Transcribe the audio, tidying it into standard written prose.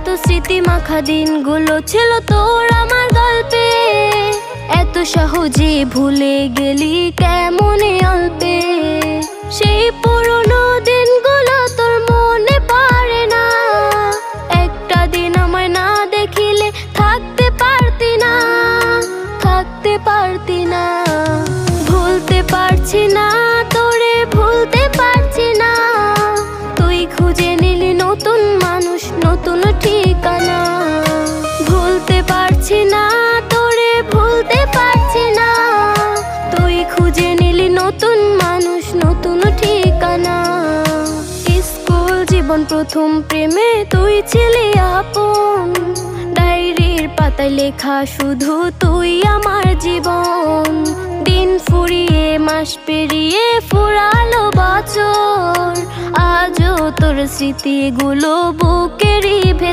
কত স্মৃতি মাখা দিনগুলো ছিল তোর আমার গল্পে, এত সহজে ভুলে গেলি কেমনে অল্পে। সেই পুরনো দিনগুলো তোর মনে পড়ে না, একটা দিন আমায় না দেখিলে থাকতে পারতি না, থাকতে পারতি না। ভুলতে পারছি না তোরে, ভুলতে পারছি না। তুই খুঁজে নিলি নতুন মানুষ, নতুন ঠিকানা। ভুলতে পারছি না তোরে, ভুলতে পারছি না। তুই খুঁজে নিলি নতুন মানুষ, নতুন ঠিকানা। স্কুল জীবন প্রথম প্রেমে তুই ছিলি আপন, ডায়েরির পাতায় লেখা শুধু তুই আমার জীবন। দিন ফুরিয়ে মাস পেরিয়ে ফুরালো বছর, আজও তোর স্মৃতিগুলো বুকেরই ভেতর।